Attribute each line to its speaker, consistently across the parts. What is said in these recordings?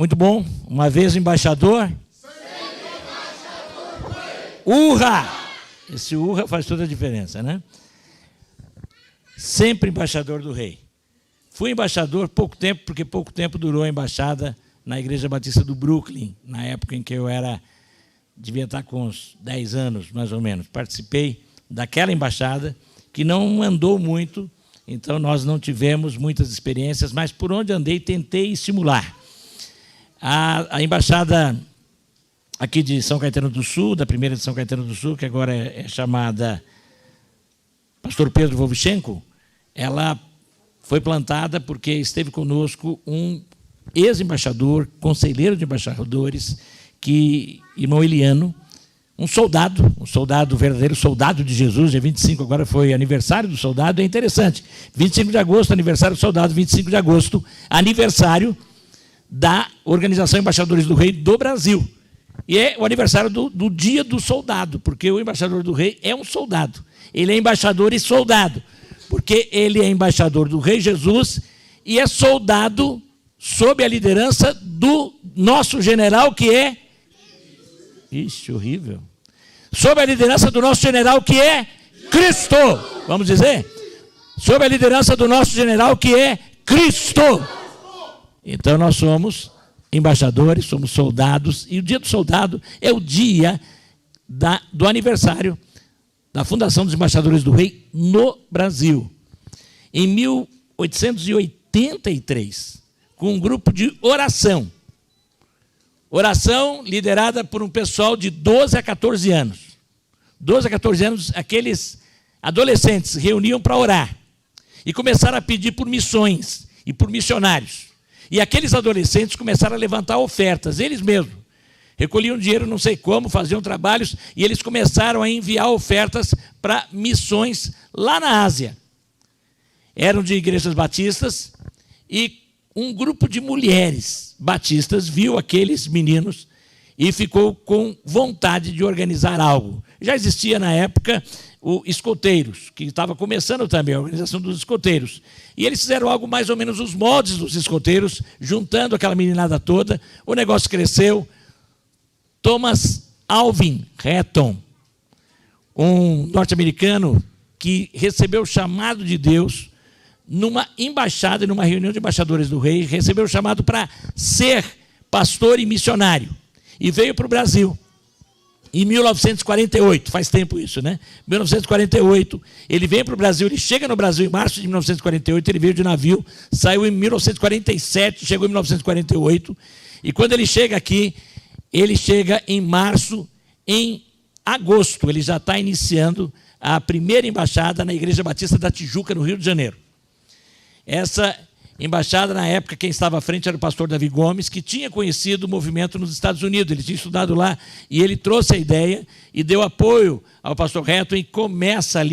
Speaker 1: Muito bom. Uma vez embaixador. Urra! Esse urra faz toda a diferença, né? Sempre embaixador do rei. Fui embaixador pouco tempo, porque pouco tempo durou a embaixada na Igreja Batista do Brooklyn, na época em que eu devia estar com uns 10 anos, mais ou menos. Participei daquela embaixada, que não andou muito, então nós não tivemos muitas experiências, mas por onde andei, tentei estimular. A embaixada aqui de São Caetano do Sul, da primeira de São Caetano do Sul, que agora é chamada Pastor Pedro Vovchenko, ela foi plantada porque esteve conosco um ex-embaixador, conselheiro de embaixadores, irmão Eliano, um soldado, verdadeiro soldado de Jesus, dia 25, agora foi aniversário do soldado, é interessante. 25 de agosto, aniversário do soldado, 25 de agosto, aniversário da Organização Embaixadores do Rei do Brasil. E é o aniversário do Dia do Soldado, porque o embaixador do rei é um soldado. Ele é embaixador e soldado, porque ele é embaixador do Rei Jesus e é soldado sob a liderança do nosso general, que é... Ixi, horrível. Sob a liderança do nosso general, que é Cristo. Vamos dizer? Sob a liderança do nosso general, que é Cristo. Então nós somos embaixadores, somos soldados, e o dia do soldado é o dia do aniversário da Fundação dos Embaixadores do Rei no Brasil. Em 1883, com um grupo de oração liderada por um pessoal de 12 a 14 anos. 12 a 14 anos, aqueles adolescentes se reuniam para orar e começaram a pedir por missões e por missionários. E aqueles adolescentes começaram a levantar ofertas, eles mesmos. Recolhiam dinheiro, não sei como, faziam trabalhos, e eles começaram a enviar ofertas para missões lá na Ásia. Eram de igrejas batistas, e um grupo de mulheres batistas viu aqueles meninos e ficou com vontade de organizar algo. Já existia na época o Escoteiros, que estava começando também a organização dos escoteiros. E eles fizeram algo mais ou menos os moldes dos escoteiros, juntando aquela meninada toda. O negócio cresceu. Thomas Alvin Hatton, um norte-americano que recebeu o chamado de Deus numa embaixada, numa reunião de embaixadores do rei, recebeu o chamado para ser pastor e missionário. E veio para o Brasil. Em 1948, faz tempo isso, né? 1948, ele vem para o Brasil, ele chega no Brasil em março de 1948, ele veio de navio, saiu em 1947, chegou em 1948, e quando ele chega aqui, ele chega em março, em agosto, ele já está iniciando a primeira embaixada na Igreja Batista da Tijuca, no Rio de Janeiro. Essa embaixada, na época, quem estava à frente era o pastor Davi Gomes, que tinha conhecido o movimento nos Estados Unidos. Ele tinha estudado lá e ele trouxe a ideia e deu apoio ao pastor Hatton e começa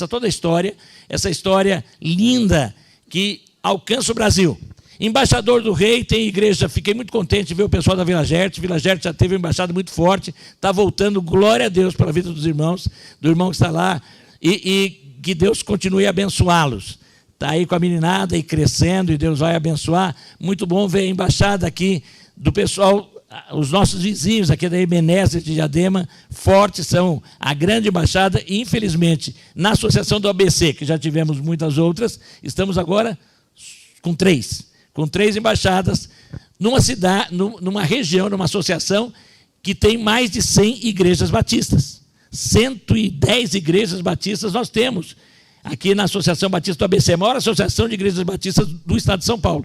Speaker 1: toda a história, essa história linda que alcança o Brasil. Embaixador do Rei, tem igreja, fiquei muito contente de ver o pessoal da Vila Gerte. Vila Gerte já teve uma embaixada muito forte, está voltando, glória a Deus pela vida dos irmãos, do irmão que está lá, e que Deus continue a abençoá-los. Está aí com a meninada e crescendo, e Deus vai abençoar. Muito bom ver a embaixada aqui do pessoal, os nossos vizinhos aqui da Ebenezer de Diadema, fortes, são a grande embaixada, e infelizmente, na associação do ABC, que já tivemos muitas outras, estamos agora com três embaixadas, numa cidade, numa região, numa associação que tem mais de 100 igrejas batistas. 110 igrejas batistas nós temos aqui na Associação Batista do ABC, a maior associação de igrejas batistas do estado de São Paulo.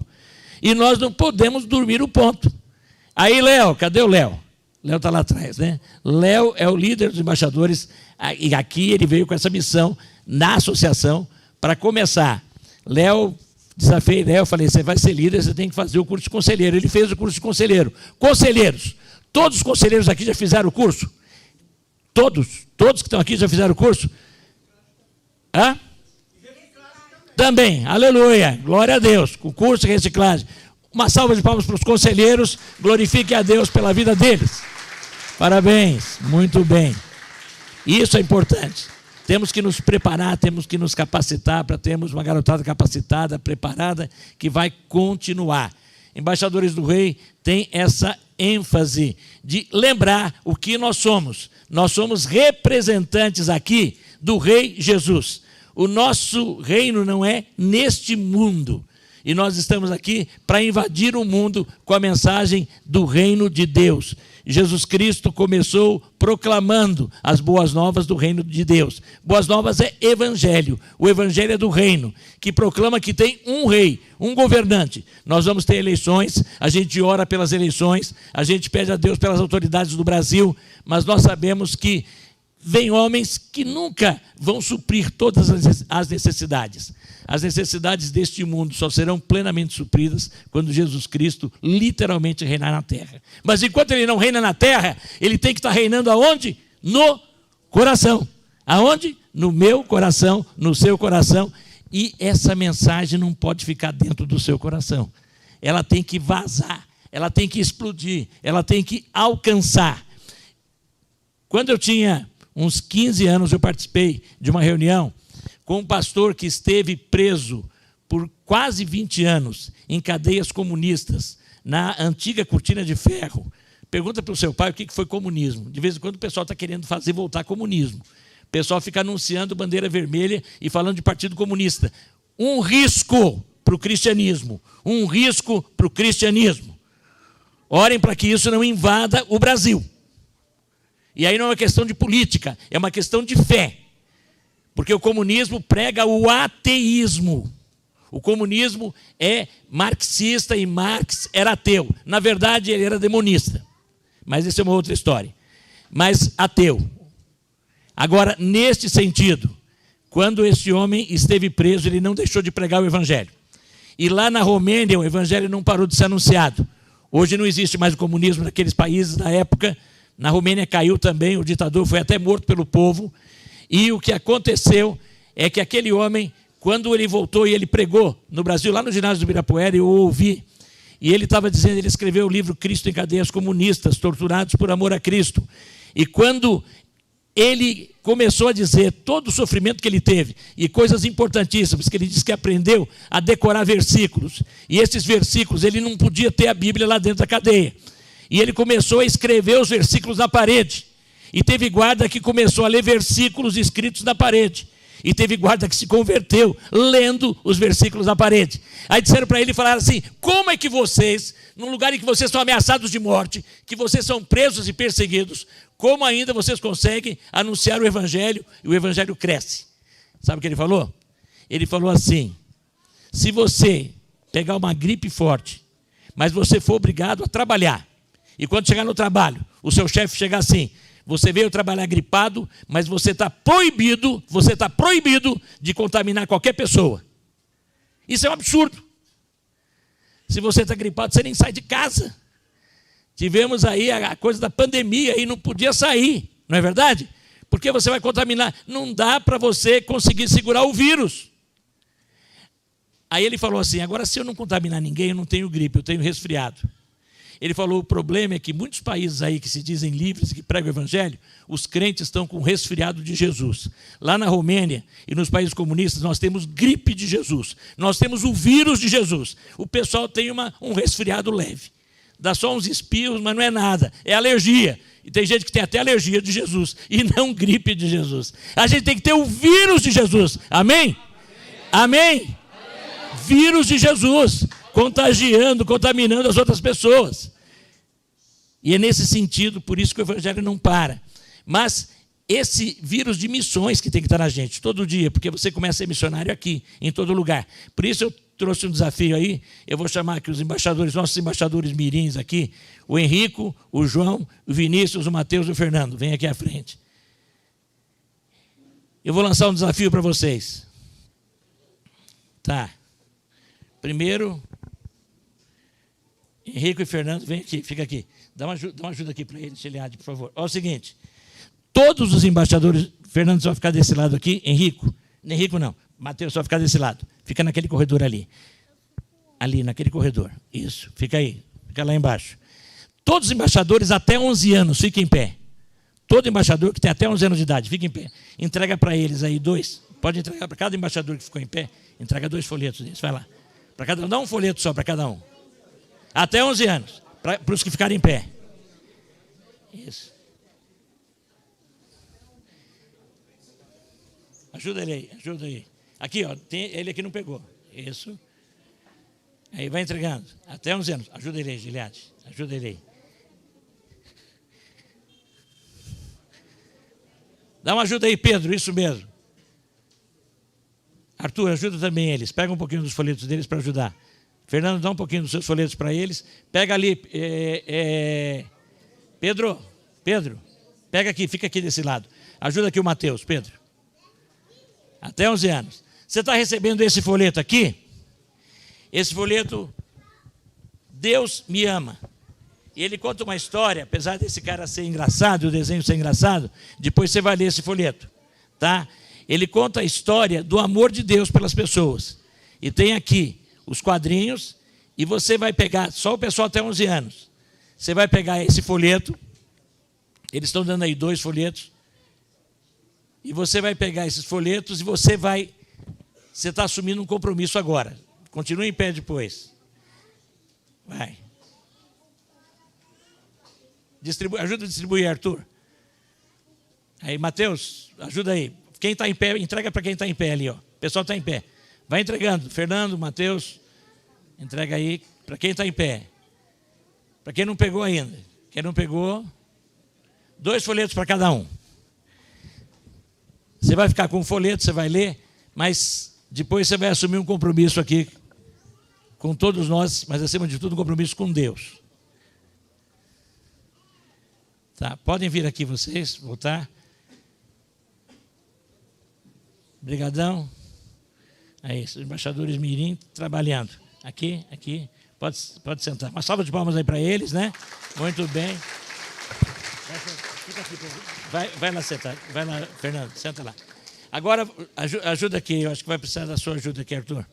Speaker 1: E nós não podemos dormir o ponto. Aí, Léo, cadê o Léo? Léo está lá atrás, né? Léo é o líder dos embaixadores, e aqui ele veio com essa missão na associação para começar. Léo, desafiei Léo, falei, você vai ser líder, você tem que fazer o curso de conselheiro. Ele fez o curso de conselheiro. Conselheiros, todos os conselheiros aqui já fizeram o curso? Todos que estão aqui já fizeram o curso? Hã? Também, aleluia, glória a Deus, com curso de reciclagem. Uma salva de palmas para os conselheiros, glorifique a Deus pela vida deles. Parabéns, muito bem. Isso é importante. Temos que nos preparar, temos que nos capacitar para termos uma garotada capacitada, preparada, que vai continuar. embaixadores do rei têm essa ênfase de lembrar o que nós somos. Nós somos representantes aqui do Rei Jesus. O nosso reino não é neste mundo. E nós estamos aqui para invadir o mundo com a mensagem do reino de Deus. Jesus Cristo começou proclamando as boas novas do reino de Deus. Boas novas é evangelho. O evangelho é do reino, que proclama que tem um rei, um governante. Nós vamos ter eleições, a gente ora pelas eleições, a gente pede a Deus pelas autoridades do Brasil, mas nós sabemos que vem homens que nunca vão suprir todas as necessidades. As necessidades deste mundo só serão plenamente supridas quando Jesus Cristo literalmente reinar na terra. Mas enquanto ele não reina na terra, ele tem que estar reinando aonde? No coração. Aonde? No meu coração, no seu coração. E essa mensagem não pode ficar dentro do seu coração. Ela tem que vazar, ela tem que explodir, ela tem que alcançar. Quando eu tinha uns 15 anos, eu participei de uma reunião com um pastor que esteve preso por quase 20 anos em cadeias comunistas, na antiga cortina de ferro. Pergunta para o seu pai o que foi comunismo. De vez em quando o pessoal está querendo fazer voltar comunismo. O pessoal fica anunciando bandeira vermelha e falando de partido comunista. Um risco para o cristianismo. Um risco para o cristianismo. Orem para que isso não invada o Brasil. E aí não é uma questão de política, é uma questão de fé. Porque o comunismo prega o ateísmo. O comunismo é marxista e Marx era ateu. Na verdade, ele era demonista. Mas isso é uma outra história. Mas ateu. Agora, neste sentido, quando esse homem esteve preso, ele não deixou de pregar o evangelho. E lá na Romênia, o evangelho não parou de ser anunciado. Hoje não existe mais o comunismo naqueles países da época. Na Romênia caiu também, o ditador foi até morto pelo povo. E o que aconteceu é que aquele homem, quando ele voltou e ele pregou no Brasil, lá no ginásio do Ibirapuera, eu ouvi, e ele estava dizendo, ele escreveu o livro Cristo em Cadeias Comunistas, Torturados por Amor a Cristo. E quando ele começou a dizer todo o sofrimento que ele teve, e coisas importantíssimas, que ele disse que aprendeu a decorar versículos, e esses versículos, ele não podia ter a Bíblia lá dentro da cadeia. E ele começou a escrever os versículos na parede. E teve guarda que começou a ler versículos escritos na parede. E teve guarda que se converteu lendo os versículos na parede. Aí disseram para ele e falaram assim: como é que vocês, num lugar em que vocês são ameaçados de morte, que vocês são presos e perseguidos, como ainda vocês conseguem anunciar o evangelho e o evangelho cresce? Sabe o que ele falou? Ele falou assim: se você pegar uma gripe forte, mas você for obrigado a trabalhar, e quando chegar no trabalho, o seu chefe chegar assim: você veio trabalhar gripado, mas você está proibido de contaminar qualquer pessoa. Isso é um absurdo. Se você está gripado, você nem sai de casa. Tivemos aí a coisa da pandemia e não podia sair, não é verdade? Porque você vai contaminar. Não dá para você conseguir segurar o vírus. Aí ele falou assim: agora se eu não contaminar ninguém, eu não tenho gripe, eu tenho resfriado. Ele falou: o problema é que muitos países aí que se dizem livres e que pregam o evangelho, os crentes estão com resfriado de Jesus. Lá na Romênia e nos países comunistas nós temos gripe de Jesus. Nós temos o vírus de Jesus. O pessoal tem um resfriado leve. Dá só uns espirros, mas não é nada. É alergia. E tem gente que tem até alergia de Jesus e não gripe de Jesus. A gente tem que ter o vírus de Jesus. Amém? Amém? Vírus de Jesus. Contagiando, contaminando as outras pessoas. E é nesse sentido, por isso que o evangelho não para. Mas esse vírus de missões que tem que estar na gente, todo dia, porque você começa a ser missionário aqui, em todo lugar. Por isso eu trouxe um desafio aí, eu vou chamar aqui os embaixadores, nossos embaixadores mirins aqui, o Henrico, o João, o Vinícius, o Mateus e o Fernando. Vem aqui à frente. Eu vou lançar um desafio para vocês. Tá. Primeiro, Henrico e Fernando, vem aqui, fica aqui. Dá uma ajuda aqui para eles, Eliade, por favor. Olha o seguinte, todos os embaixadores, Fernando só vai ficar desse lado aqui, Henrico não, Mateus só vai ficar desse lado. Fica naquele corredor ali. Ali, naquele corredor. Isso, fica aí, fica lá embaixo. Todos os embaixadores até 11 anos, fiquem em pé. Todo embaixador que tem até 11 anos de idade, fica em pé. Entrega para eles aí 2. Pode entregar para cada embaixador que ficou em pé, entrega 2 folhetos desses, vai lá. Para cada um, dá um folheto só para cada um. Até 11 anos, para os que ficarem em pé. Isso. Ajuda ele aí, ajuda aí. Aqui, ó, tem ele aqui não pegou. Isso. Aí vai entregando. Até 11 anos. Ajuda ele aí, Gileade. Ajuda ele aí. Dá uma ajuda aí, Pedro, isso mesmo. Arthur, ajuda também eles. Pega um pouquinho dos folhetos deles para ajudar. Fernando, dá um pouquinho dos seus folhetos para eles. Pega ali, Pedro, pega aqui, fica aqui desse lado. Ajuda aqui o Mateus, Pedro. Até 11 anos. Você está recebendo esse folheto aqui? Esse folheto, Deus me ama. E ele conta uma história, apesar desse cara ser engraçado, o desenho ser engraçado, depois você vai ler esse folheto, tá? Ele conta a história do amor de Deus pelas pessoas. E tem aqui os quadrinhos, e você vai pegar, só o pessoal até 11 anos, você vai pegar esse folheto, eles estão dando aí 2 folhetos, e você vai pegar esses folhetos e você está assumindo um compromisso agora. Continue em pé depois. Vai. Ajuda a distribuir, Arthur. Aí, Mateus, ajuda aí. Quem está em pé, entrega para quem está em pé ali, ó. O pessoal está em pé. Vai entregando. Fernando, Mateus, entrega aí para quem está em pé. Para quem não pegou ainda. Quem não pegou, 2 folhetos para cada um. Você vai ficar com um folheto, você vai ler, mas depois você vai assumir um compromisso aqui com todos nós, mas acima de tudo um compromisso com Deus. Tá? Podem vir aqui vocês, voltar. Obrigadão. Aí, os embaixadores Mirim trabalhando. Aqui. Pode sentar. Uma salva de palmas aí para eles, né? Muito bem. Fica aqui. Vai lá sentar. Vai lá, Fernando, senta lá. Agora, ajuda aqui. Eu acho que vai precisar da sua ajuda aqui, Arthur.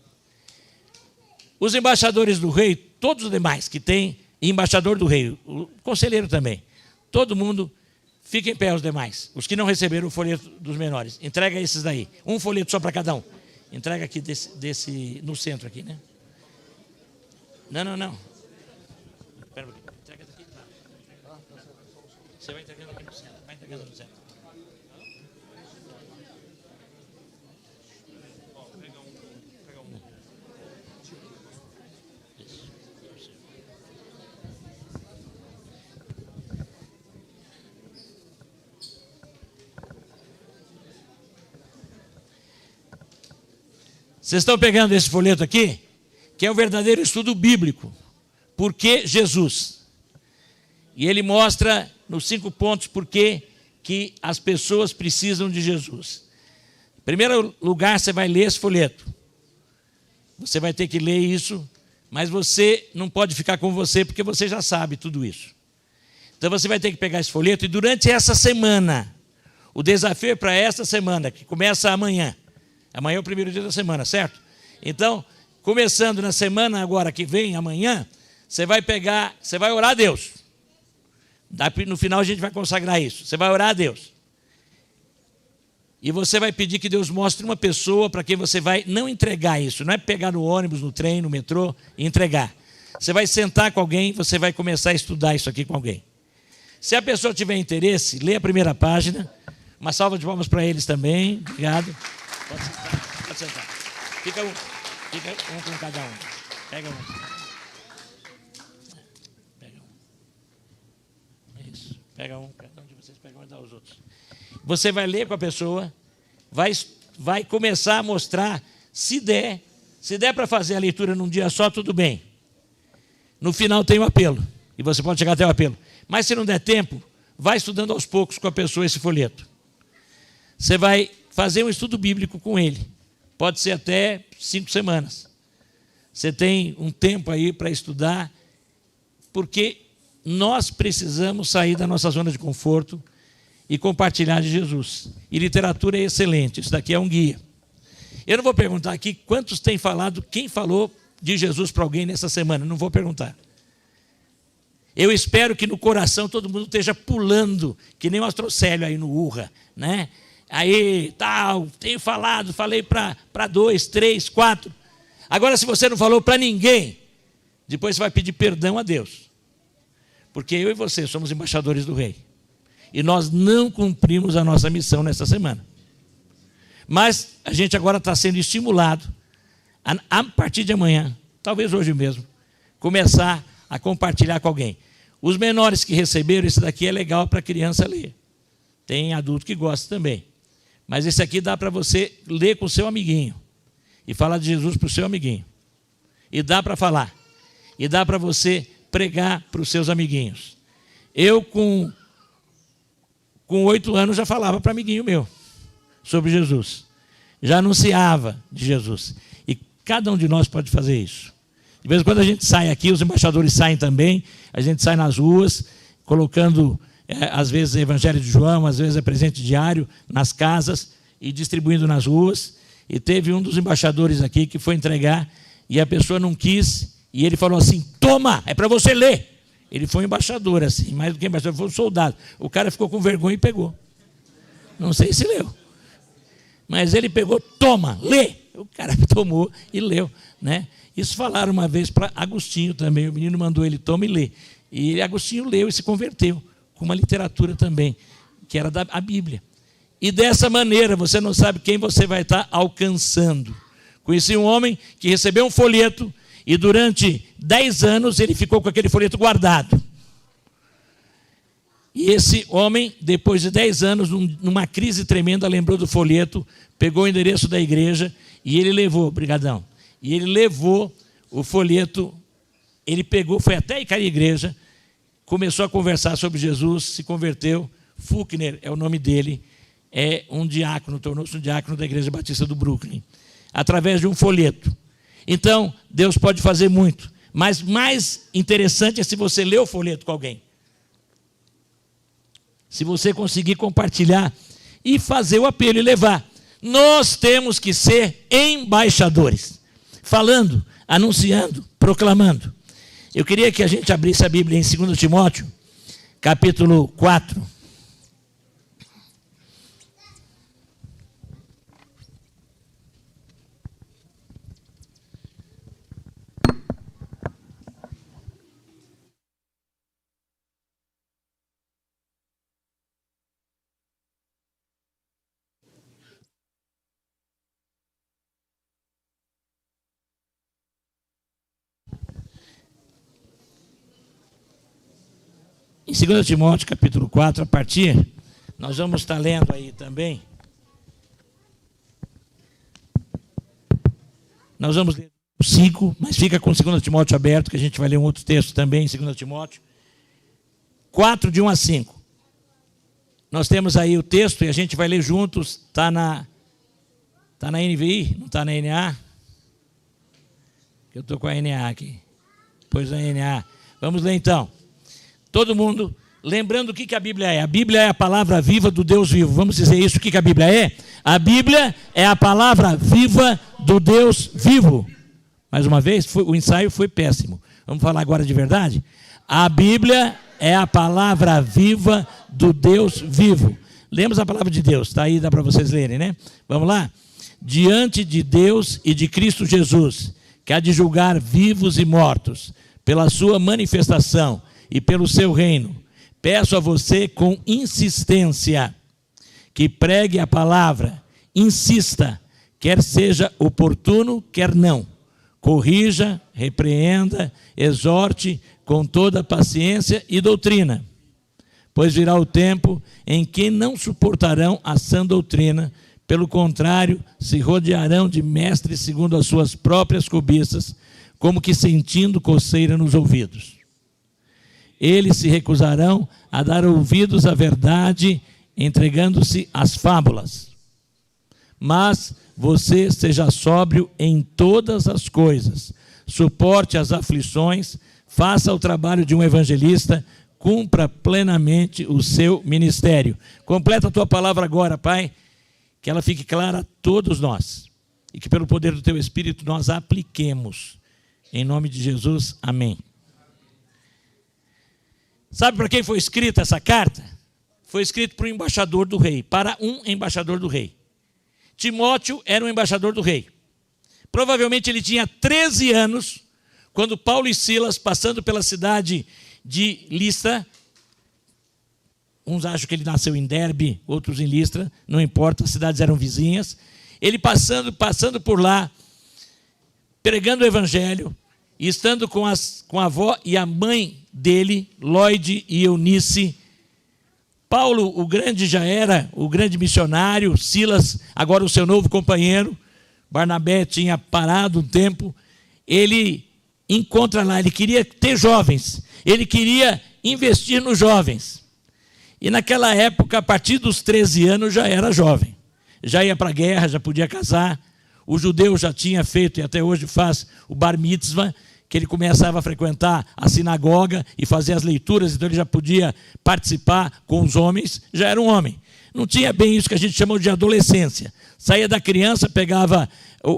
Speaker 1: Os embaixadores do rei, todos os demais que tem embaixador do rei, o conselheiro também, todo mundo fica em pé, os demais. Os que não receberam o folheto dos menores. Entrega esses daí. Um folheto só para cada um. Entrega aqui desse no centro aqui, né? Não. Espera um pouquinho. Entrega daqui. Você vai entregando aqui no centro. Vai entregando no centro. Pega um. Vocês estão pegando esse folheto aqui, que é o verdadeiro estudo bíblico. Por que Jesus? E ele mostra nos 5 pontos por que as pessoas precisam de Jesus. Em primeiro lugar, você vai ler esse folheto. Você vai ter que ler isso, mas você não pode ficar com você, porque você já sabe tudo isso. Então você vai ter que pegar esse folheto e durante essa semana, o desafio é para essa semana, que começa amanhã. Amanhã é o primeiro dia da semana, certo? Então, começando na semana agora que vem, amanhã, você vai orar a Deus. No final a gente vai consagrar isso. Você vai orar a Deus. E você vai pedir que Deus mostre uma pessoa para quem você vai não entregar isso. Não é pegar no ônibus, no trem, no metrô e entregar. Você vai sentar com alguém, você vai começar a estudar isso aqui com alguém. Se a pessoa tiver interesse, lê a primeira página. Uma salva de palmas para eles também. Obrigado. Pode sentar. Fica um com cada um. Pega um. Isso. Pega um, cada um de vocês pega um e dá aos outros. Você vai ler com a pessoa, vai começar a mostrar, se der para fazer a leitura num dia só, tudo bem. No final tem o apelo, e você pode chegar até o apelo. Mas se não der tempo, vai estudando aos poucos com a pessoa esse folheto. Você vai fazer um estudo bíblico com ele. Pode ser até 5 semanas. Você tem um tempo aí para estudar, porque nós precisamos sair da nossa zona de conforto e compartilhar de Jesus. E literatura é excelente, isso daqui é um guia. Eu não vou perguntar aqui quantos têm falado, quem falou de Jesus para alguém nessa semana, não vou perguntar. Eu espero que no coração todo mundo esteja pulando, que nem o Astrocélio aí no Urra, né? Aí, tal, tenho falei para 2, 3, 4. Agora, se você não falou para ninguém, Depois você vai pedir perdão a Deus. Porque eu e você somos embaixadores do rei. E nós não cumprimos a nossa missão nesta semana. Mas a gente agora está sendo estimulado a partir de amanhã, talvez hoje mesmo, começar a compartilhar com alguém. Os menores que receberam, esse daqui é legal para a criança ler. Tem adulto que gosta também. Mas esse aqui dá para você ler com o seu amiguinho. E falar de Jesus para o seu amiguinho. E dá para falar. E dá para você pregar para os seus amiguinhos. Eu, com 8 anos, já falava para amiguinho meu sobre Jesus. Já anunciava de Jesus. E cada um de nós pode fazer isso. De vez em quando a gente sai aqui, os embaixadores saem também, a gente sai nas ruas, colocando, às vezes, Evangelho de João, às vezes é presente diário, nas casas e distribuindo nas ruas. E teve um dos embaixadores aqui que foi entregar e a pessoa não quis, e ele falou assim: toma, é para você ler. Ele foi um embaixador, assim, mais do que embaixador, foi um soldado. O cara ficou com vergonha e pegou. Não sei se leu. Mas ele pegou, toma, lê. O cara tomou e leu, né? Isso falaram uma vez para Agostinho também. O menino mandou ele, toma e lê. E Agostinho leu e se converteu, com uma literatura também, que era a Bíblia. E dessa maneira, você não sabe quem você vai estar alcançando. Conheci um homem que recebeu um folheto e durante 10 anos ele ficou com aquele folheto guardado. E esse homem, depois de 10 anos, numa crise tremenda, lembrou do folheto, pegou o endereço da igreja e ele levou, brigadão, e ele levou o folheto, ele pegou, foi até a igreja, começou a conversar sobre Jesus, se converteu. Fuchner é o nome dele, é um diácono, tornou-se um diácono da Igreja Batista do Brooklyn, através de um folheto. Então, Deus pode fazer muito, mas mais interessante é se você ler o folheto com alguém. Se você conseguir compartilhar e fazer o apelo e levar. Nós temos que ser embaixadores, falando, anunciando, proclamando. Eu queria que a gente abrisse a Bíblia em 2 Timóteo, capítulo 4. Em 2 Timóteo, capítulo 4, a partir, nós vamos estar lendo aí também. Nós vamos ler 5, mas fica com 2 Timóteo aberto, que a gente vai ler um outro texto também em 2 Timóteo. 4, de 1 a 5. Nós temos aí o texto e a gente vai ler juntos. Está na NVI, não está na NA? Eu estou com a NA aqui. Pois a NA. Vamos ler então. Todo mundo, lembrando o que a Bíblia é. A Bíblia é a palavra viva do Deus vivo. Vamos dizer isso, o que a Bíblia é? A Bíblia é a palavra viva do Deus vivo. Mais uma vez, o ensaio foi péssimo. Vamos falar agora de verdade? A Bíblia é a palavra viva do Deus vivo. Lemos a palavra de Deus, está aí, dá para vocês lerem, né? Vamos lá? Diante de Deus e de Cristo Jesus, que há de julgar vivos e mortos, pela sua manifestação e pelo seu reino, peço a você com insistência que pregue a palavra, insista, quer seja oportuno, quer não, corrija, repreenda, exorte com toda paciência e doutrina, pois virá o tempo em que não suportarão a sã doutrina, pelo contrário, se rodearão de mestres segundo as suas próprias cobiças, como que sentindo coceira nos ouvidos. Eles se recusarão a dar ouvidos à verdade, entregando-se às fábulas. Mas você seja sóbrio em todas as coisas, suporte as aflições, faça o trabalho de um evangelista, cumpra plenamente o seu ministério. Completa a tua palavra agora, Pai, que ela fique clara a todos nós e que pelo poder do teu Espírito nós a apliquemos. Em nome de Jesus, amém. Sabe para quem foi escrita essa carta? Foi escrito para o embaixador do rei, para um embaixador do rei. Timóteo era um embaixador do rei. Provavelmente ele tinha 13 anos quando Paulo e Silas, passando pela cidade de Listra, uns acham que ele nasceu em Derbe, outros em Listra, não importa, as cidades eram vizinhas. Ele passando por lá, pregando o evangelho, e estando com a avó e a mãe dele, Lloyd e Eunice. Paulo, o grande, já era o grande missionário, Silas, agora o seu novo companheiro, Barnabé tinha parado um tempo, ele encontra lá, ele queria ter jovens, ele queria investir nos jovens. E naquela época, a partir dos 13 anos, já era jovem. Já ia para a guerra, já podia casar. O judeu já tinha feito, e até hoje faz, o bar mitzvah, que ele começava a frequentar a sinagoga e fazer as leituras, então ele já podia participar com os homens, já era um homem. Não tinha bem isso que a gente chama de adolescência. Saía da criança, pegava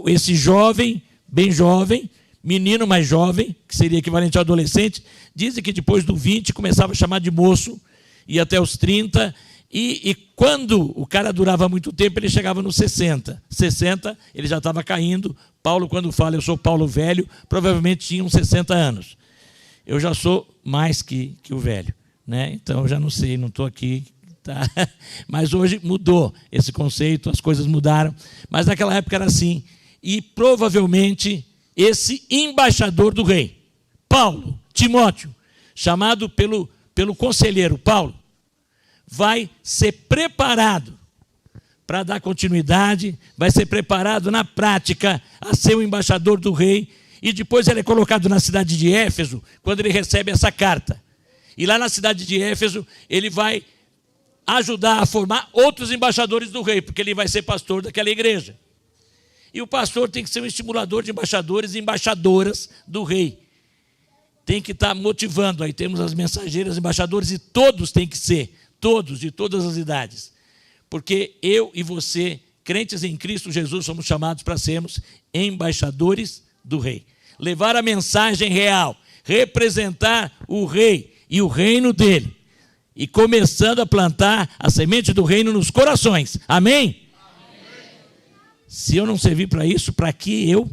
Speaker 1: esse jovem, bem jovem, menino mais jovem, que seria equivalente ao adolescente. Dizem que depois do 20 começava a chamar de moço, e até os 30, e quando o cara durava muito tempo, ele chegava nos 60. 60, ele já estava caindo. Paulo, quando fala, eu sou Paulo velho, provavelmente tinha uns 60 anos. Eu já sou mais que o velho, né? Então eu já não sei, não estou aqui. Tá? Mas hoje mudou esse conceito, as coisas mudaram. Mas naquela época era assim. E provavelmente esse embaixador do rei, Paulo, Timóteo, chamado pelo conselheiro Paulo, vai ser preparado para dar continuidade, vai ser preparado na prática a ser o embaixador do rei, e depois ele é colocado na cidade de Éfeso, quando ele recebe essa carta. E lá na cidade de Éfeso, ele vai ajudar a formar outros embaixadores do rei, porque ele vai ser pastor daquela igreja. E o pastor tem que ser um estimulador de embaixadores e embaixadoras do rei. Tem que estar motivando. Aí temos as mensageiras, embaixadores, e todos têm que ser, todos, de todas as idades. Porque eu e você, crentes em Cristo Jesus, somos chamados para sermos embaixadores do rei. Levar a mensagem real, representar o rei e o reino dele. E começando a plantar a semente do reino nos corações. Amém? Se eu não servir para isso, para que eu?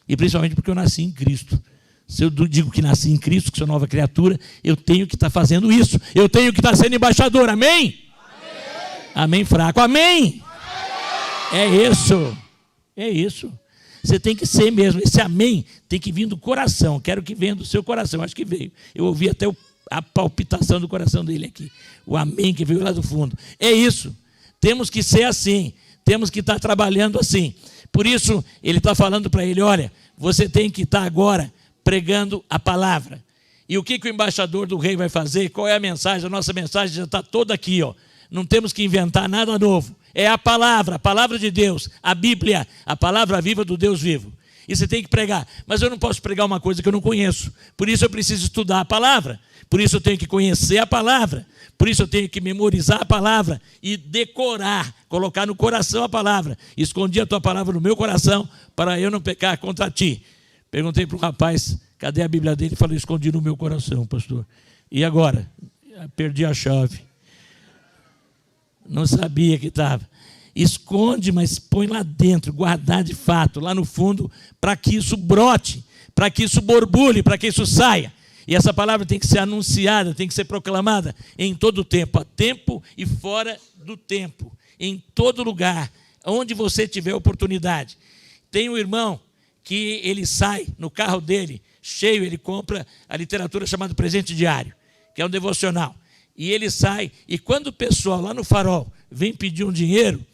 Speaker 1: E principalmente porque eu nasci em Cristo. Se eu digo que nasci em Cristo, que sou nova criatura, eu tenho que estar fazendo isso. Eu tenho que estar sendo embaixador. Amém? Amém, amém fraco. Amém? Amém. É isso. É isso. Você tem que ser mesmo. Esse amém tem que vir do coração. Quero que venha do seu coração. Acho que veio. Eu ouvi até a palpitação do coração dele aqui. O amém que veio lá do fundo. É isso. Temos que ser assim. Temos que estar trabalhando assim. Por isso, ele está falando para ele, olha, você tem que estar agora pregando a palavra. E o que o embaixador do rei vai fazer? Qual é a mensagem? A nossa mensagem já está toda aqui, ó. Não temos que inventar nada novo. É a palavra de Deus, a Bíblia, a palavra viva do Deus vivo. E você tem que pregar. Mas eu não posso pregar uma coisa que eu não conheço. Por isso eu preciso estudar a palavra. Por isso eu tenho que conhecer a palavra. Por isso eu tenho que memorizar a palavra e decorar, colocar no coração a palavra. Escondi a tua palavra no meu coração para eu não pecar contra ti. Perguntei para o rapaz, cadê a Bíblia dele? Ele falou, escondi no meu coração, pastor. E agora? Perdi a chave. Não sabia que estava. Esconde, mas põe lá dentro, guardar de fato, lá no fundo, para que isso brote, para que isso borbulhe, para que isso saia. E essa palavra tem que ser anunciada, tem que ser proclamada em todo o tempo, a tempo e fora do tempo, em todo lugar, onde você tiver oportunidade. Tem um irmão que ele sai no carro dele, cheio, ele compra a literatura chamada Presente Diário, que é um devocional. E ele sai, e quando o pessoal lá no Farol vem pedir um dinheiro,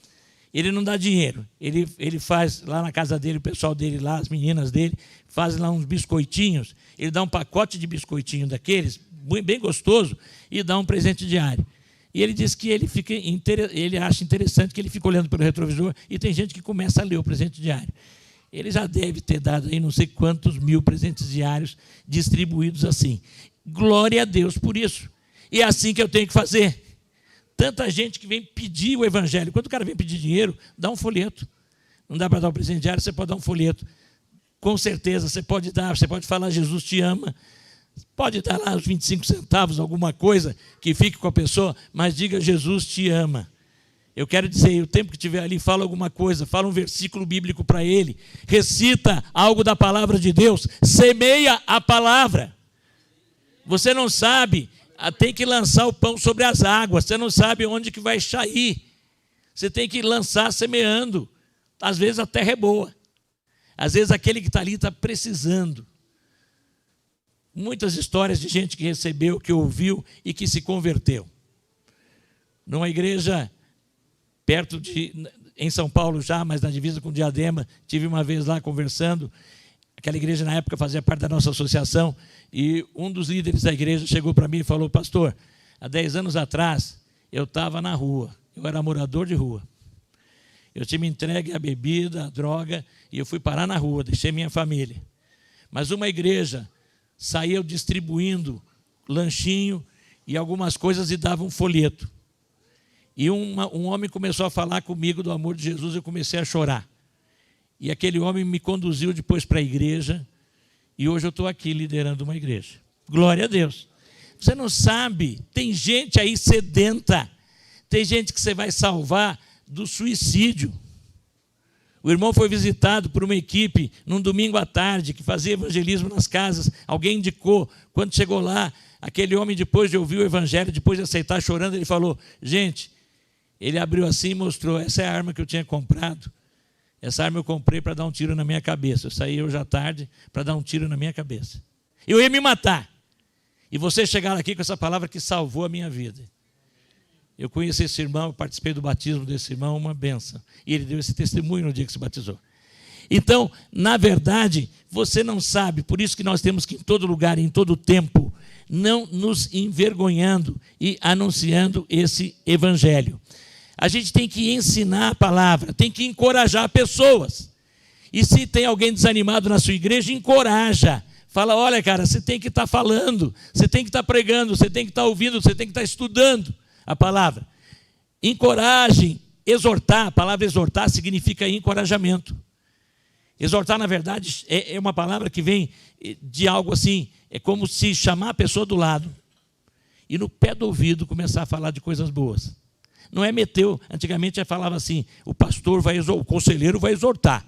Speaker 1: ele não dá dinheiro. Ele faz lá na casa dele, o pessoal dele lá, as meninas dele, fazem lá uns biscoitinhos. Ele dá um pacote de biscoitinho daqueles, bem gostoso, e dá um presente diário. E ele diz que ele acha interessante que ele fica olhando pelo retrovisor e tem gente que começa a ler o presente diário. Ele já deve ter dado aí não sei quantos mil presentes diários distribuídos assim. Glória a Deus por isso. E é assim que eu tenho que fazer. Tanta gente que vem pedir o evangelho. Quando o cara vem pedir dinheiro, dá um folheto. Não dá para dar um presente diário, você pode dar um folheto. Com certeza, você pode dar, você pode falar, Jesus te ama. Pode dar lá os 25 centavos, alguma coisa que fique com a pessoa, mas diga, Jesus te ama. Eu quero dizer, o tempo que estiver ali, fala alguma coisa, fala um versículo bíblico para ele, recita algo da palavra de Deus, semeia a palavra. Você não sabe, tem que lançar o pão sobre as águas, você não sabe onde que vai sair. Você tem que lançar semeando. Às vezes a terra é boa, às vezes aquele que está ali está precisando. Muitas histórias de gente que recebeu, que ouviu e que se converteu. Numa igreja em São Paulo já, mas na divisa com Diadema, tive uma vez lá conversando. Aquela igreja na época fazia parte da nossa associação e um dos líderes da igreja chegou para mim e falou: pastor, há 10 anos atrás eu estava na rua, eu era morador de rua. Eu tinha me entregue à bebida, à droga e eu fui parar na rua, deixei minha família. Mas uma igreja saía distribuindo lanchinho e algumas coisas e dava um folheto. E um homem começou a falar comigo do amor de Jesus, eu comecei a chorar. E aquele homem me conduziu depois para a igreja, e hoje eu estou aqui liderando uma igreja. Glória a Deus. Você não sabe, tem gente aí sedenta, tem gente que você vai salvar do suicídio. O irmão foi visitado por uma equipe num domingo à tarde, que fazia evangelismo nas casas, alguém indicou, quando chegou lá, aquele homem, depois de ouvir o evangelho, depois de aceitar, chorando, ele falou: gente, ele abriu assim e mostrou, essa é a arma que eu tinha comprado. Essa arma eu comprei para dar um tiro na minha cabeça. Eu saí hoje à tarde para dar um tiro na minha cabeça. Eu ia me matar. E você chegar aqui com essa palavra que salvou a minha vida. Eu conheci esse irmão, eu participei do batismo desse irmão, uma bênção. E ele deu esse testemunho no dia que se batizou. Então, na verdade, você não sabe, por isso que nós temos que em todo lugar, em todo tempo, não nos envergonhando e anunciando esse evangelho. A gente tem que ensinar a palavra, tem que encorajar pessoas. E se tem alguém desanimado na sua igreja, encoraja. Fala: olha, cara, você tem que estar falando, você tem que estar pregando, você tem que estar ouvindo, você tem que estar estudando a palavra. Encorajem, exortar. A palavra exortar significa encorajamento. Exortar, na verdade, é uma palavra que vem de algo assim, é como se chamar a pessoa do lado e no pé do ouvido começar a falar de coisas boas. Não é meteu, antigamente falava assim, o conselheiro vai exortar,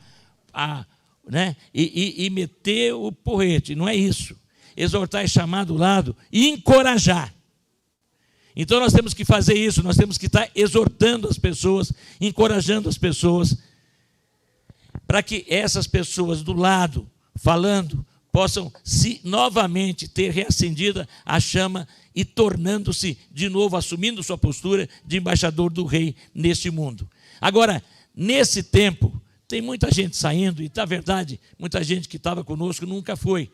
Speaker 1: né? e meter o porrete, não é isso. Exortar é chamar do lado e encorajar. Então nós temos que fazer isso, nós temos que estar exortando as pessoas, encorajando as pessoas, para que essas pessoas do lado, falando, possam novamente ter reacendida a chama e tornando-se de novo, assumindo sua postura de embaixador do rei neste mundo. Agora, nesse tempo, tem muita gente saindo, e na verdade, muita gente que estava conosco nunca foi.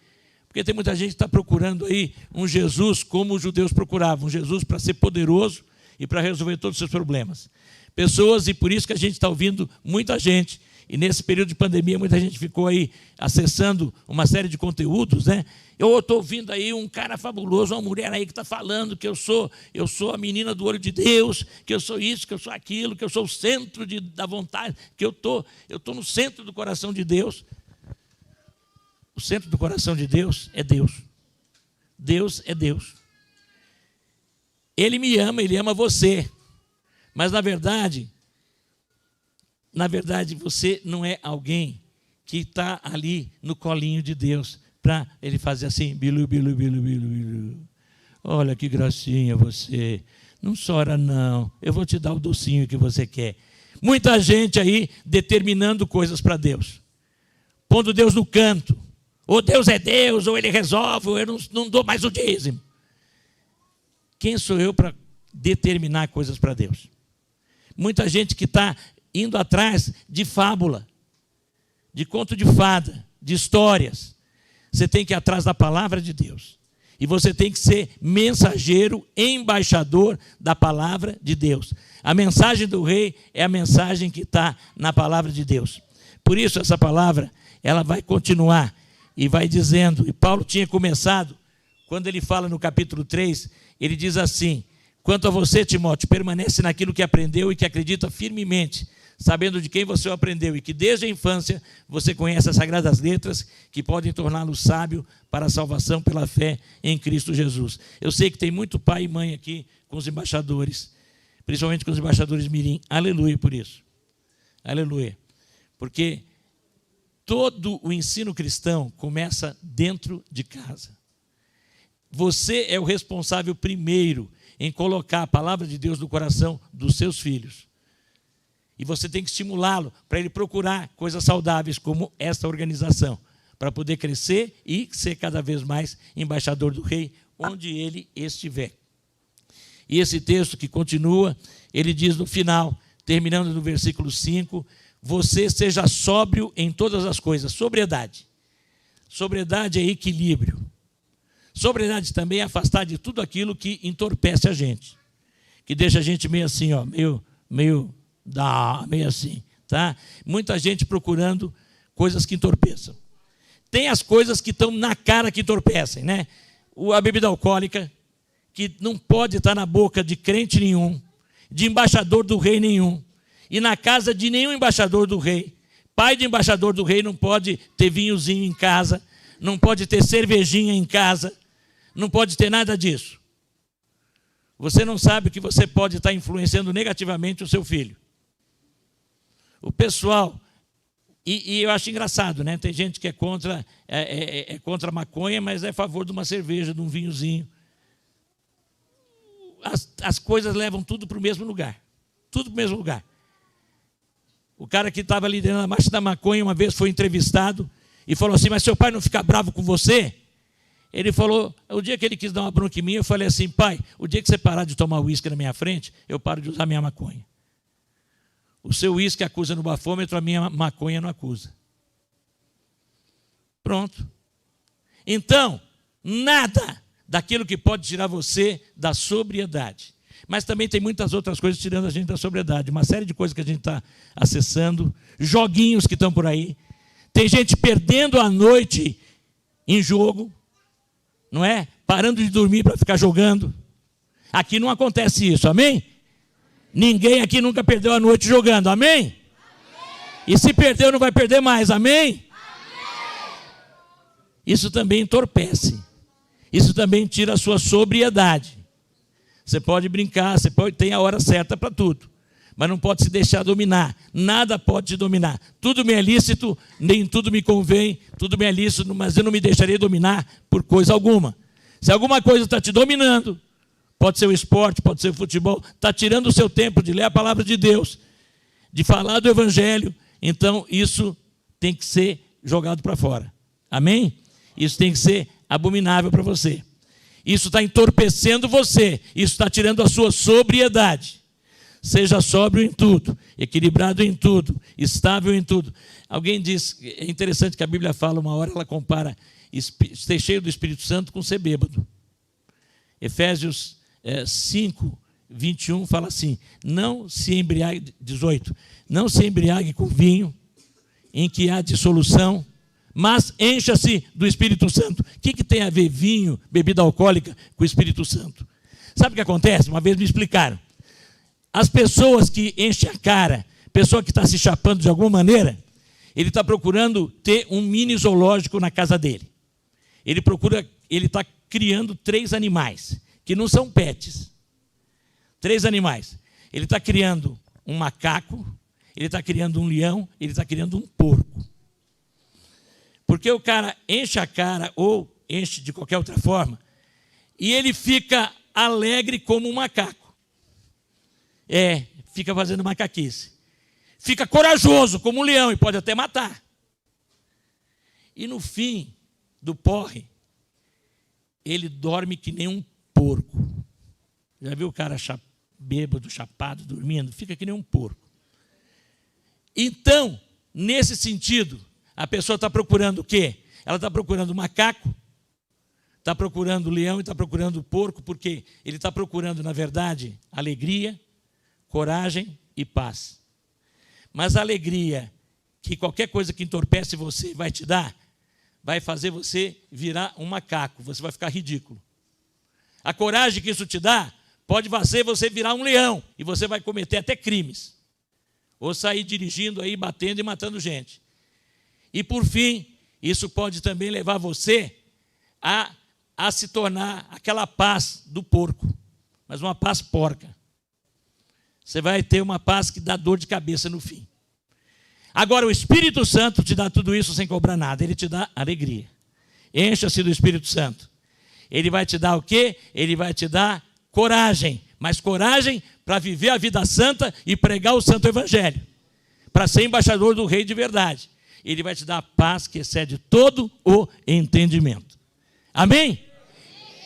Speaker 1: Porque tem muita gente que está procurando aí um Jesus como os judeus procuravam, um Jesus para ser poderoso e para resolver todos os seus problemas. Pessoas, e por isso que a gente está ouvindo muita gente, e nesse período de pandemia muita gente ficou aí acessando uma série de conteúdos, né? Eu estou ouvindo aí um cara fabuloso, uma mulher aí que está falando que eu sou a menina do olho de Deus, que eu sou isso, que eu sou aquilo, que eu sou o centro da vontade, que eu estou no centro do coração de Deus. O centro do coração de Deus é Deus. Deus é Deus. Ele me ama, Ele ama você. Mas na verdade, você não é alguém que está ali no colinho de Deus para Ele fazer assim, bilu, bilu, bilu, bilu, bilu. Olha que gracinha você. Não chora não, eu vou te dar o docinho que você quer. Muita gente aí determinando coisas para Deus. Pondo Deus no canto. Ou Deus é Deus, ou Ele resolve, ou eu não dou mais o dízimo. Quem sou eu para determinar coisas para Deus? Muita gente que está indo atrás de fábula, de conto de fada, de histórias. Você tem que ir atrás da palavra de Deus. E você tem que ser mensageiro, embaixador da palavra de Deus. A mensagem do rei é a mensagem que está na palavra de Deus. Por isso essa palavra, ela vai continuar e vai dizendo, e Paulo tinha começado, quando ele fala no capítulo 3, ele diz assim: quanto a você, Timóteo, permanece naquilo que aprendeu e que acredita firmemente, sabendo de quem você o aprendeu e que desde a infância você conhece as sagradas letras que podem torná-lo sábio para a salvação pela fé em Cristo Jesus. Eu sei que tem muito pai e mãe aqui com os embaixadores, principalmente com os embaixadores mirim. Aleluia por isso. Aleluia. Porque todo o ensino cristão começa dentro de casa. Você é o responsável primeiro em colocar a palavra de Deus no coração dos seus filhos. E você tem que estimulá-lo para ele procurar coisas saudáveis como esta organização, para poder crescer e ser cada vez mais embaixador do rei, onde ele estiver. E esse texto que continua, ele diz no final, terminando no versículo 5, você seja sóbrio em todas as coisas. Sobriedade. Sobriedade é equilíbrio. Sobriedade também é afastar de tudo aquilo que entorpece a gente, que deixa a gente meio assim, ó, meio assim, tá? Muita gente procurando coisas que entorpeçam. Tem as coisas que estão na cara que entorpecem, né? A bebida alcoólica, que não pode estar na boca de crente nenhum, de embaixador do rei nenhum, e na casa de nenhum embaixador do rei. Pai de embaixador do rei não pode ter vinhozinho em casa, não pode ter cervejinha em casa, não pode ter nada disso. Você não sabe que você pode estar influenciando negativamente o seu filho. O pessoal, e eu acho engraçado, né? Tem gente que é contra a maconha, mas é a favor de uma cerveja, de um vinhozinho. As coisas levam tudo para o mesmo lugar. Tudo para o mesmo lugar. O cara que estava liderando a marcha da maconha uma vez foi entrevistado e falou assim, mas seu pai não fica bravo com você? Ele falou, o dia que ele quis dar uma bronca em mim, eu falei assim, pai, o dia que você parar de tomar uísque na minha frente, eu paro de usar minha maconha. O seu uísque acusa no bafômetro, a minha maconha não acusa. Pronto. Então, nada daquilo que pode tirar você da sobriedade. Mas também tem muitas outras coisas tirando a gente da sobriedade. Uma série de coisas que a gente está acessando, joguinhos que estão por aí. Tem gente perdendo a noite em jogo, não é? Parando de dormir para ficar jogando. Aqui não acontece isso, amém? Ninguém aqui nunca perdeu a noite jogando, amém? Amém. E se perdeu, não vai perder mais, amém? Amém. Isso também entorpece. Isso também tira a sua sobriedade. Você pode brincar, tem a hora certa para tudo, mas não pode se deixar dominar. Nada pode te dominar. Tudo me é lícito, nem tudo me convém, tudo me é lícito, mas eu não me deixarei dominar por coisa alguma. Se alguma coisa está te dominando, pode ser o esporte, pode ser o futebol, está tirando o seu tempo de ler a palavra de Deus, de falar do Evangelho, então isso tem que ser jogado para fora. Amém? Isso tem que ser abominável para você. Isso está entorpecendo você, isso está tirando a sua sobriedade. Seja sóbrio em tudo, equilibrado em tudo, estável em tudo. Alguém diz, é interessante que a Bíblia fala, uma hora ela compara ser cheio do Espírito Santo com ser bêbado. Efésios 5, 21 fala assim, não se embriague, 18, não se embriague com vinho em que há dissolução, mas encha-se do Espírito Santo. O que tem a ver vinho, bebida alcoólica, com o Espírito Santo? Sabe o que acontece? Uma vez me explicaram. As pessoas que enchem a cara, pessoa que está se chapando de alguma maneira, ele está procurando ter um mini zoológico na casa dele. Ele está criando 3 animais, que não são pets. 3 animais. Ele está criando um macaco, ele está criando um leão, ele está criando um porco. Porque o cara enche a cara, ou enche de qualquer outra forma, e ele fica alegre como um macaco. Fica fazendo macaquice. Fica corajoso como um leão e pode até matar. E no fim do porre, ele dorme que nem um porco. Já viu o cara bêbado, chapado, dormindo? Fica que nem um porco. Então, nesse sentido, a pessoa está procurando o quê? Ela está procurando macaco, está procurando leão e está procurando porco, porque ele está procurando, na verdade, alegria, coragem e paz. Mas a alegria que qualquer coisa que entorpece você vai te dar, vai fazer você virar um macaco, você vai ficar ridículo. A coragem que isso te dá pode fazer você virar um leão e você vai cometer até crimes. Ou sair dirigindo aí, batendo e matando gente. E por fim, isso pode também levar você a se tornar aquela paz do porco, mas uma paz porca. Você vai ter uma paz que dá dor de cabeça no fim. Agora, o Espírito Santo te dá tudo isso sem cobrar nada. Ele te dá alegria. Encha-se do Espírito Santo. Ele vai te dar o quê? Ele vai te dar coragem. Mas coragem para viver a vida santa e pregar o santo evangelho. Para ser embaixador do rei de verdade. Ele vai te dar a paz que excede todo o entendimento. Amém?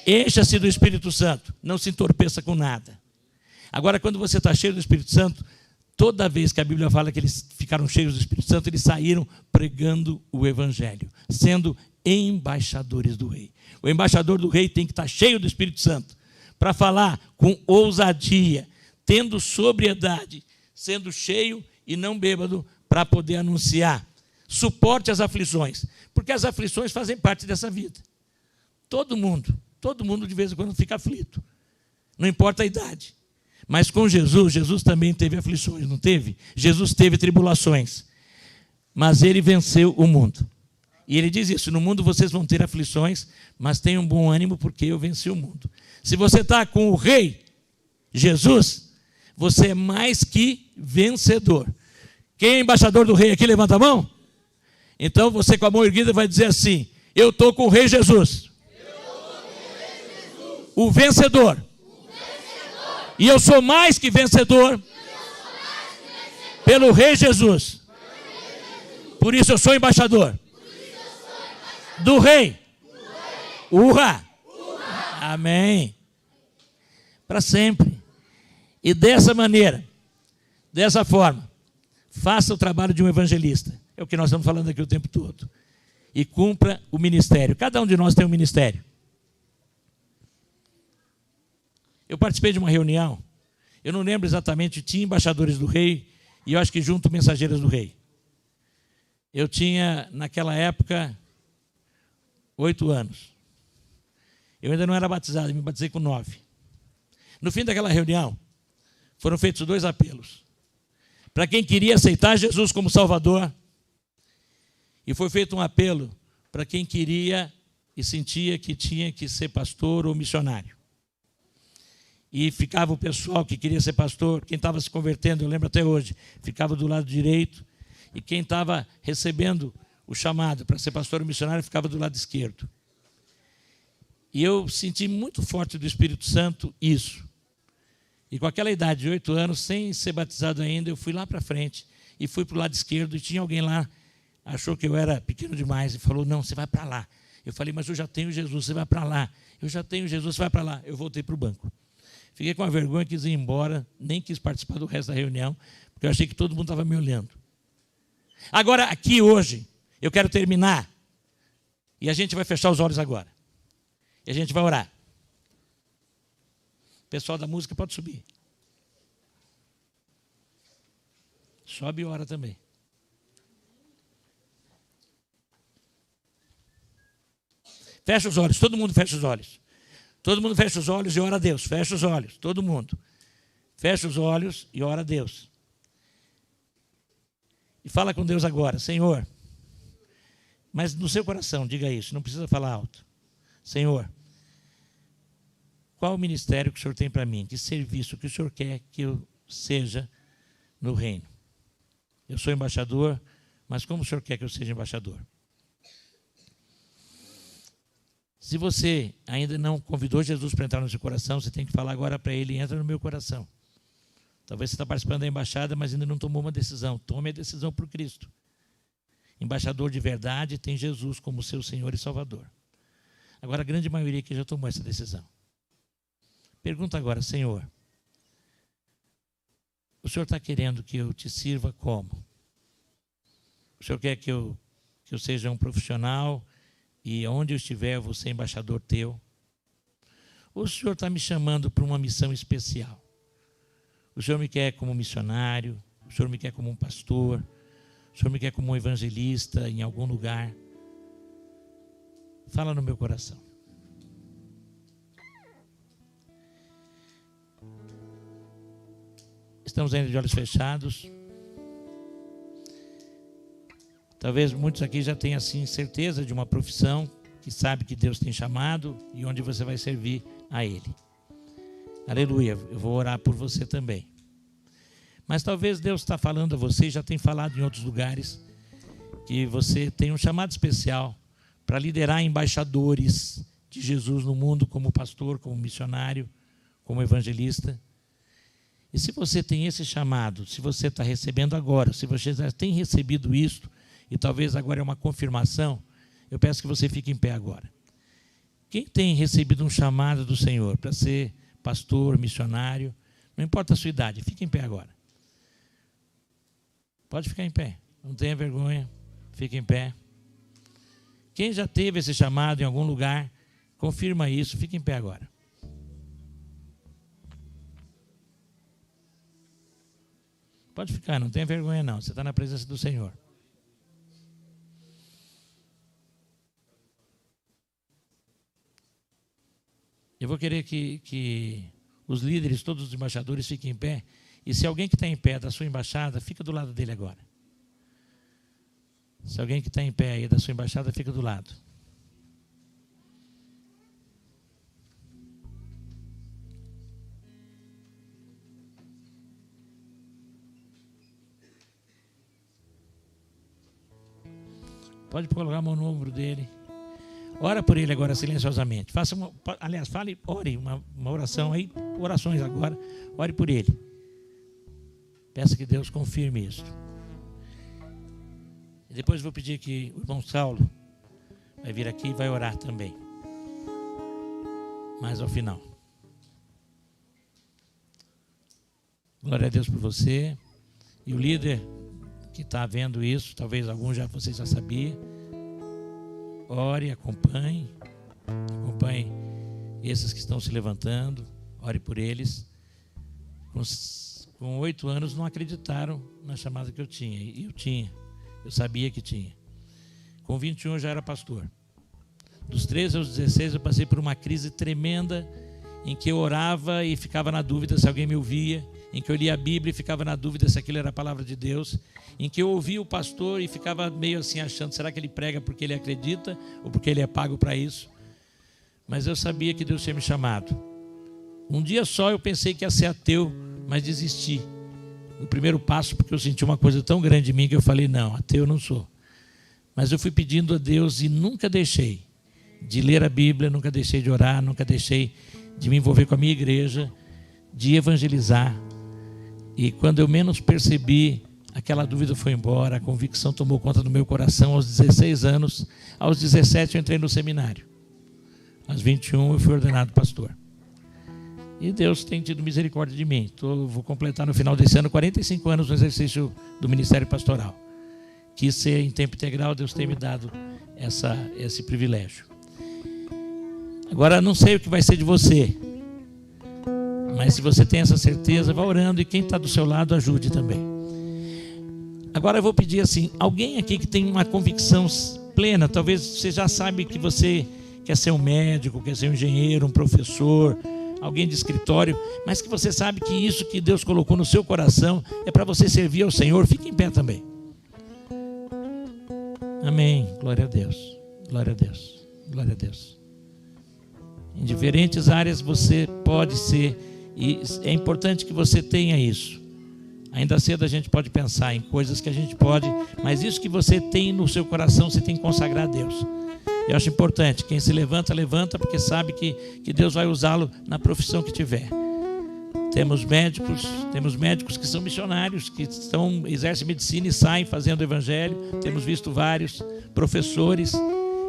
Speaker 1: Encha-se do Espírito Santo. Não se entorpeça com nada. Agora, quando você está cheio do Espírito Santo, toda vez que a Bíblia fala que eles ficaram cheios do Espírito Santo, eles saíram pregando o evangelho, sendo embaixadores do rei. O embaixador do rei tem que estar cheio do Espírito Santo para falar com ousadia, tendo sobriedade, sendo cheio e não bêbado para poder anunciar. Suporte as aflições, porque as aflições fazem parte dessa vida. Todo mundo de vez em quando fica aflito, não importa a idade. Mas com Jesus, Jesus também teve aflições, não teve? Jesus teve tribulações, mas ele venceu o mundo. E ele diz isso: no mundo vocês vão ter aflições, mas tenham bom ânimo porque eu venci o mundo. Se você está com o rei, Jesus, você é mais que vencedor. Quem é embaixador do rei aqui, levanta a mão. Então você com a mão erguida vai dizer assim: eu estou com o rei Jesus. O vencedor. E eu sou mais que vencedor pelo rei Jesus. Por isso eu sou embaixador do rei. Urra! Amém. Para sempre. E dessa maneira, dessa forma, faça o trabalho de um evangelista. É o que nós estamos falando aqui o tempo todo. E cumpra o ministério. Cada um de nós tem um ministério. Eu participei de uma reunião, eu não lembro exatamente, tinha embaixadores do rei, e eu acho que junto mensageiras do rei. Eu tinha, naquela época, 8 anos. Eu ainda não era batizado, me batizei com 9. No fim daquela reunião, foram feitos 2 apelos. Para quem queria aceitar Jesus como Salvador, e foi feito um apelo para quem queria e sentia que tinha que ser pastor ou missionário. E ficava o pessoal que queria ser pastor, quem estava se convertendo, eu lembro até hoje, ficava do lado direito, e quem estava recebendo o chamado para ser pastor ou missionário ficava do lado esquerdo. E eu senti muito forte do Espírito Santo isso. E com aquela idade de 8 anos, sem ser batizado ainda, eu fui lá para frente e fui para o lado esquerdo, e tinha alguém lá, achou que eu era pequeno demais e falou: não, você vai para lá. Eu falei: mas eu já tenho Jesus, você vai para lá. Eu já tenho Jesus, você vai para lá. Eu voltei para o banco. Fiquei com a vergonha, quis ir embora, nem quis participar do resto da reunião, porque eu achei que todo mundo estava me olhando. Agora, aqui hoje, eu quero terminar, e a gente vai fechar os olhos agora. E a gente vai orar. O pessoal da música pode subir. Sobe e ora também. Fecha os olhos, todo mundo fecha os olhos. Todo mundo fecha os olhos e ora a Deus. Fecha os olhos, todo mundo. Fecha os olhos e ora a Deus. E fala com Deus agora: Senhor, mas no seu coração, diga isso, não precisa falar alto. Senhor, qual o ministério que o Senhor tem para mim? Que serviço que o Senhor quer que eu seja no reino? Eu sou embaixador, mas como o Senhor quer que eu seja embaixador? Se você ainda não convidou Jesus para entrar no seu coração, você tem que falar agora para ele: entra no meu coração. Talvez você está participando da embaixada, mas ainda não tomou uma decisão. Tome a decisão por Cristo. Embaixador de verdade tem Jesus como seu Senhor e Salvador. Agora, a grande maioria que já tomou essa decisão. Pergunta agora: Senhor, o Senhor está querendo que eu te sirva como? O Senhor quer que eu seja um profissional e onde eu estiver eu vou ser embaixador teu? Ou o Senhor está me chamando para uma missão especial? O Senhor me quer como missionário, o Senhor me quer como um pastor, o Senhor me quer como um evangelista em algum lugar? Fala no meu coração. Estamos ainda de olhos fechados. Talvez muitos aqui já tenham assim certeza de uma profissão, que sabe que Deus tem chamado e onde você vai servir a Ele. Aleluia, eu vou orar por você também. Mas talvez Deus está falando a você, já tem falado em outros lugares, que você tem um chamado especial para liderar embaixadores de Jesus no mundo, como pastor, como missionário, como evangelista. E se você tem esse chamado, se você está recebendo agora, se você já tem recebido isto, e talvez agora é uma confirmação, eu peço que você fique em pé agora. Quem tem recebido um chamado do Senhor para ser pastor, missionário, não importa a sua idade, fique em pé agora. Pode ficar em pé, não tenha vergonha, fique em pé. Quem já teve esse chamado em algum lugar, confirma isso, fique em pé agora. Pode ficar, não tenha vergonha não, você está na presença do Senhor. Eu vou querer que os líderes, todos os embaixadores fiquem em pé. E se alguém que está em pé da sua embaixada, fica do lado dele agora. Se alguém que está em pé aí da sua embaixada, fica do lado. Pode colocar a mão no ombro dele. Ora por ele agora silenciosamente. Faça uma, aliás, ore uma oração aí, orações agora. Ore por ele. Peça que Deus confirme isso. E depois vou pedir que o irmão Saulo vai vir aqui e vai orar também. Mas ao final. Glória a Deus por você. E o líder que está vendo isso, talvez alguns você já sabia. Ore, acompanhe esses que estão se levantando, ore por eles. Com 8 anos não acreditaram na chamada que eu tinha, e eu sabia que tinha. Com 21 eu já era pastor. Dos 13 aos 16 eu passei por uma crise tremenda, em que eu orava e ficava na dúvida se alguém me ouvia, em que eu lia a Bíblia e ficava na dúvida se aquilo era a palavra de Deus, em que eu ouvia o pastor e ficava meio assim achando, será que ele prega porque ele acredita ou porque ele é pago para isso? Mas eu sabia que Deus tinha me chamado. Um dia só eu pensei que ia ser ateu, mas desisti. No primeiro passo, porque eu senti uma coisa tão grande em mim que eu falei, não, ateu eu não sou. Mas eu fui pedindo a Deus e nunca deixei de ler a Bíblia, nunca deixei de orar, nunca deixei de me envolver com a minha igreja, de evangelizar. E quando eu menos percebi, aquela dúvida foi embora, a convicção tomou conta do meu coração aos 16 anos. Aos 17 eu entrei no seminário. Aos 21 eu fui ordenado pastor. E Deus tem tido misericórdia de mim. Vou completar no final desse ano 45 anos no exercício do ministério pastoral. Quis ser em tempo integral, Deus tem me dado esse privilégio. Agora, não sei o que vai ser de você, mas se você tem essa certeza, vá orando, e quem está do seu lado, ajude também. Agora eu vou pedir assim, alguém aqui que tem uma convicção plena, talvez você já sabe que você quer ser um médico, quer ser um engenheiro, um professor, alguém de escritório, mas que você sabe que isso que Deus colocou no seu coração é para você servir ao Senhor, fique em pé também. Amém, glória a Deus, glória a Deus, glória a Deus. Em diferentes áreas você pode ser, e é importante que você tenha isso. Ainda cedo a gente pode pensar em coisas que a gente pode, mas isso que você tem no seu coração, você tem que consagrar a Deus. Eu acho importante, quem se levanta, levanta, porque sabe que Deus vai usá-lo na profissão que tiver. Temos médicos que são missionários, que exercem medicina e saem fazendo evangelho. Temos visto vários professores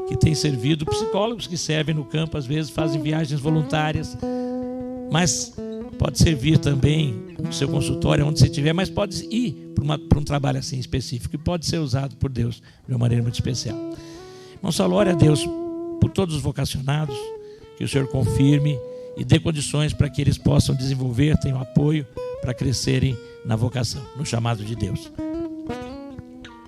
Speaker 1: que têm servido, psicólogos que servem no campo, às vezes fazem viagens voluntárias, mas pode servir também no seu consultório, onde você estiver, mas pode ir para um trabalho assim específico e pode ser usado por Deus de uma maneira muito especial. Irmão Saulo, glória a Deus por todos os vocacionados, que o Senhor confirme e dê condições para que eles possam desenvolver, tenham apoio para crescerem na vocação, no chamado de Deus.